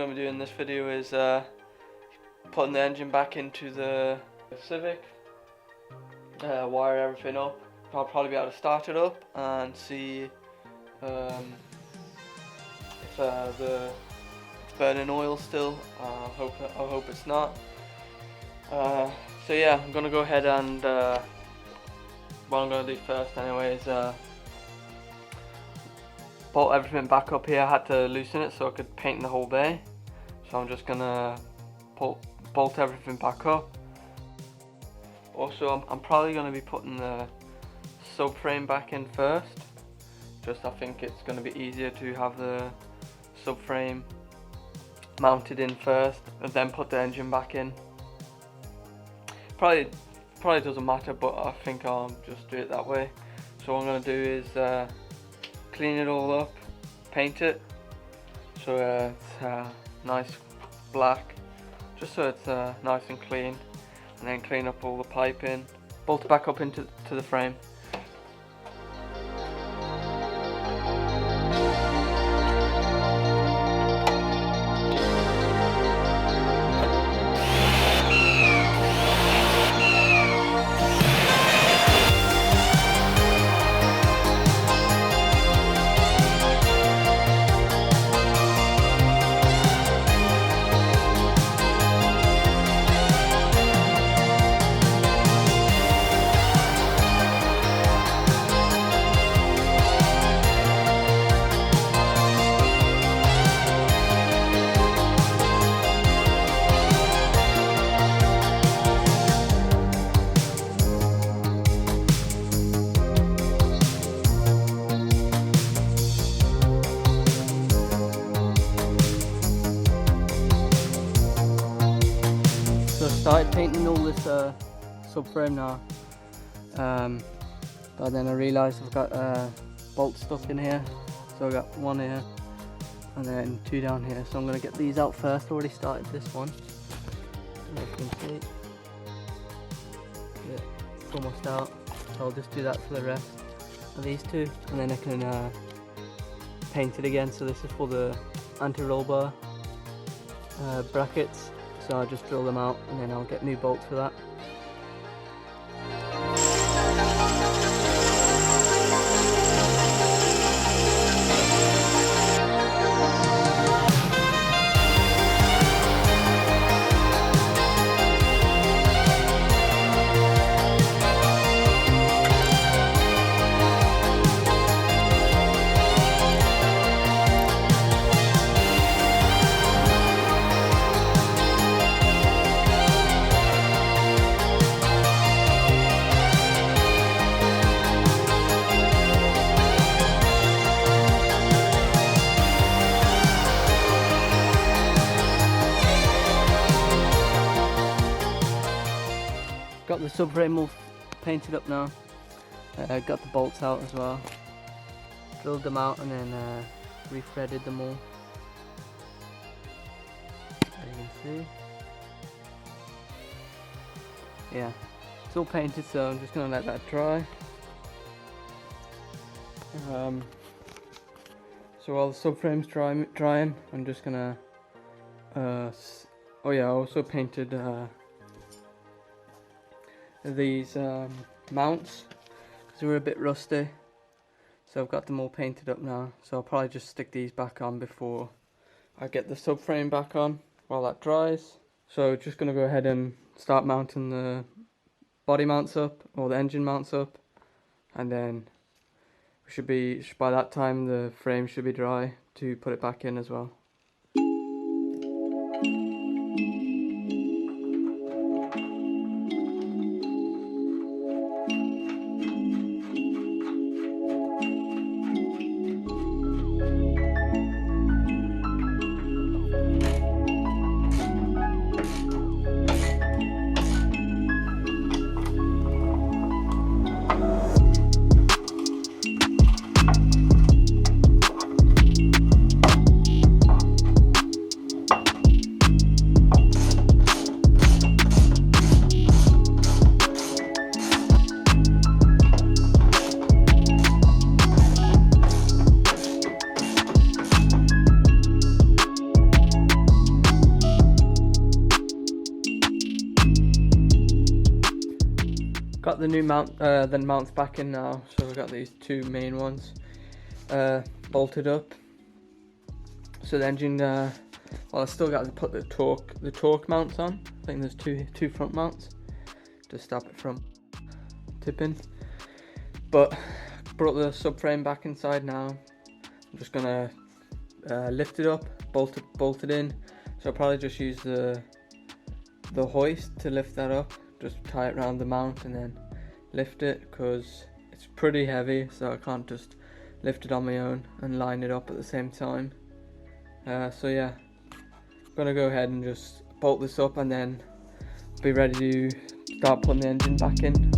going to be doing in this video is putting the engine back into the Civic, wire everything up. I'll probably be able to start it up and see if it's burning oil still. I hope it's not. So yeah, I'm going to go ahead and what I'm going to do first anyway is bolt everything back up here. I had to loosen it so I could paint the whole bay, so I'm just gonna bolt everything back up. Also, I'm probably going to be putting the subframe back in first. I think it's going to be easier to have the subframe mounted in first and then put the engine back in. Probably doesn't matter, but I think I'll just do it that way. So what I'm going to do is clean it all up, paint it so it's nice black, just so it's nice and clean, and then clean up all the piping, bolt it back up into the frame. Started painting all this subframe now, but then I realised I've got bolts stuck in here, so I got one here and then two down here, so I'm going to get these out first. I already started this one, as you can see. Yeah, it's almost out, so I'll just do that for the rest of these two, and then I can paint it again. So this is for the anti-roll bar brackets. So I'll just drill them out and then I'll get new bolts for that. Got the subframe all painted up now. Got the bolts out as well. Drilled them out and then re-threaded them all. As you can see. Yeah, it's all painted, so I'm just gonna let that dry. So while the subframe's drying, I'm just gonna. Oh yeah, I also painted these mounts because they were a bit rusty, so I've got them all painted up now, so I'll probably just stick these back on before I get the subframe back on while that dries. So just going to go ahead and start mounting the body mounts up, or the engine mounts up, and then we should be, by that time the frame should be dry to put it back in as well. Got the new mounts back in now, so we've got these two main ones bolted up. So the engine, well, I still got to put the torque mounts on. I think there's two front mounts to stop it from tipping. But brought the subframe back inside now. I'm just gonna lift it up, bolt it in. So I'll probably just use the hoist to lift that up. Just tie it around the mount and then lift it, because it's pretty heavy, so I can't just lift it on my own and line it up at the same time. So yeah, I'm gonna go ahead and just bolt this up and then be ready to start putting the engine back in.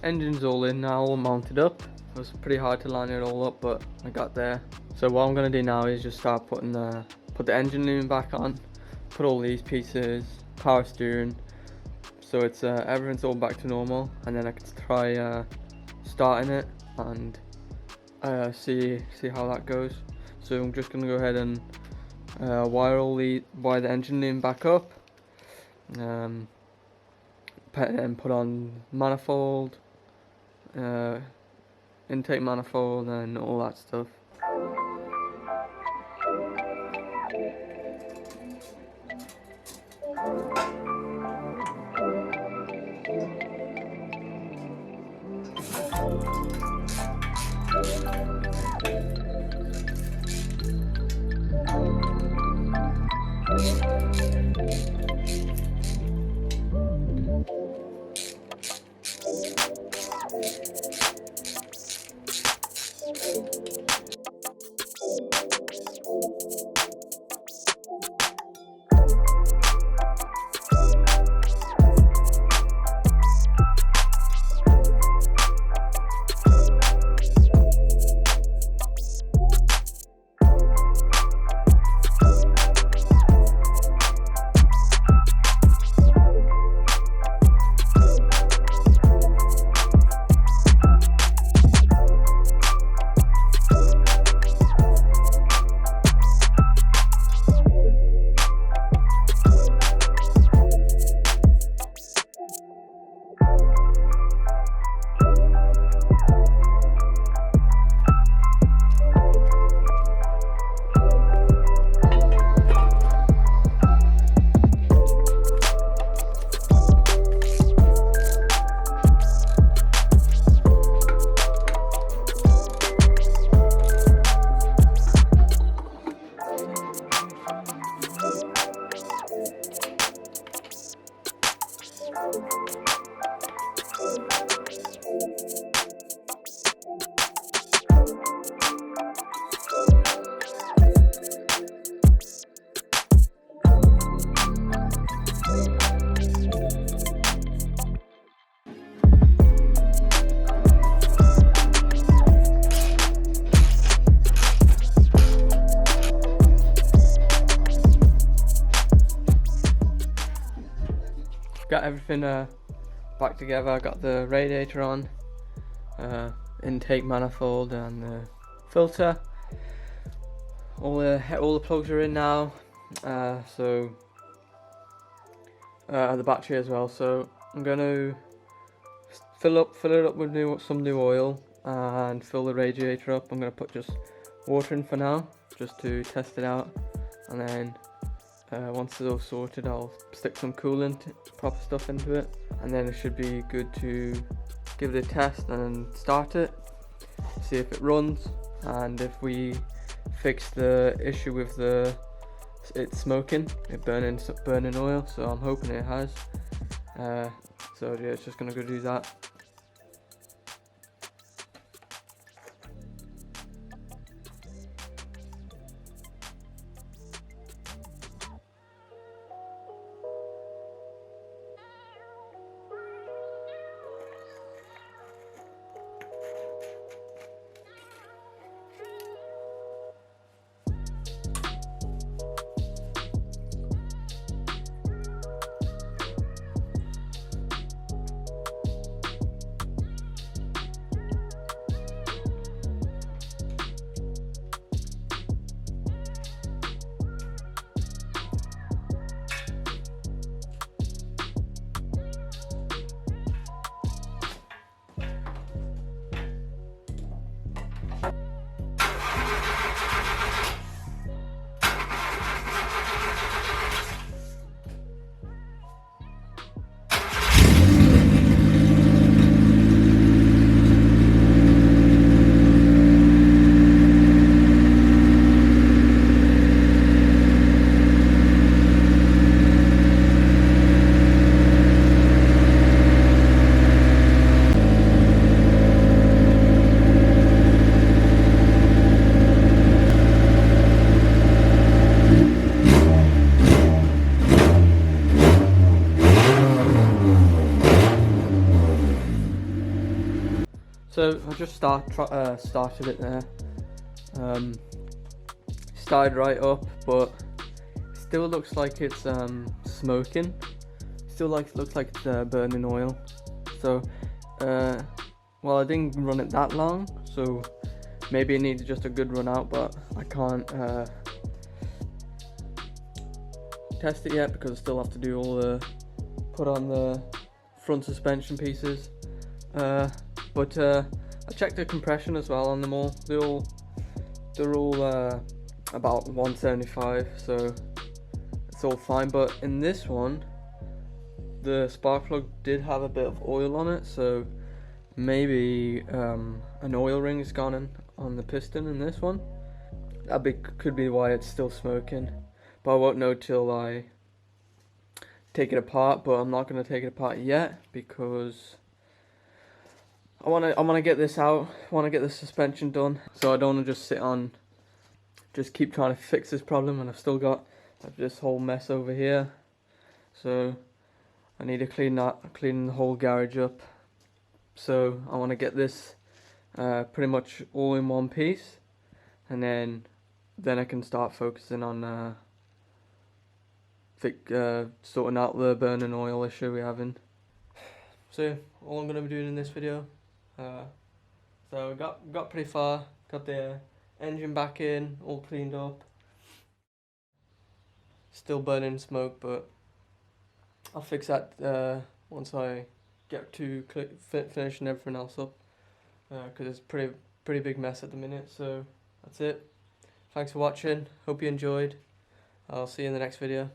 Engine's all in now, all mounted up. It was pretty hard to line it all up, but I got there. So what I'm gonna do now is just start putting put the engine loom back on, put all these pieces, power steering, so it's everything's all back to normal, and then I can try starting it and see how that goes. So I'm just gonna go ahead and wire the engine loom back up, and put on manifold, intake manifold and all that stuff. Got everything back together. I got the radiator on, intake manifold and the filter. All the plugs are in now. So the battery as well. So I'm going to fill it up with some new oil and fill the radiator up. I'm going to put just water in for now, just to test it out, and then once it's all sorted, I'll stick some coolant, proper stuff into it, and then it should be good to give it a test and start it, see if it runs, and if we fix the issue with it smoking, it burning oil. So I'm hoping it has. So yeah, it's just gonna go do that. So I just started it there. Started right up, but still looks like it's smoking. Still looks like it's burning oil. So well, I didn't run it that long, so maybe it needs just a good run out, but I can't test it yet because I still have to do put on the front suspension pieces. But I checked the compression as well on them all. They're all about 175, so it's all fine. But in this one, the spark plug did have a bit of oil on it, so maybe an oil ring has gone in on the piston in this one. Could be why it's still smoking, but I won't know till I take it apart. But I'm not going to take it apart yet because I want to get this out. I want to get the suspension done, so I don't want to just keep trying to fix this problem, and I've still got this whole mess over here. So I need to clean the whole garage up. So I want to get this pretty much all in one piece, and then I can start focusing on sorting out the burning oil issue we're having. So all I'm going to be doing in this video. So we got pretty far, got the engine back in, all cleaned up. Still burning smoke, but I'll fix that once I get to finishing everything else up, because it's pretty big mess at the minute. So that's it. Thanks for watching. Hope you enjoyed. I'll see you in the next video.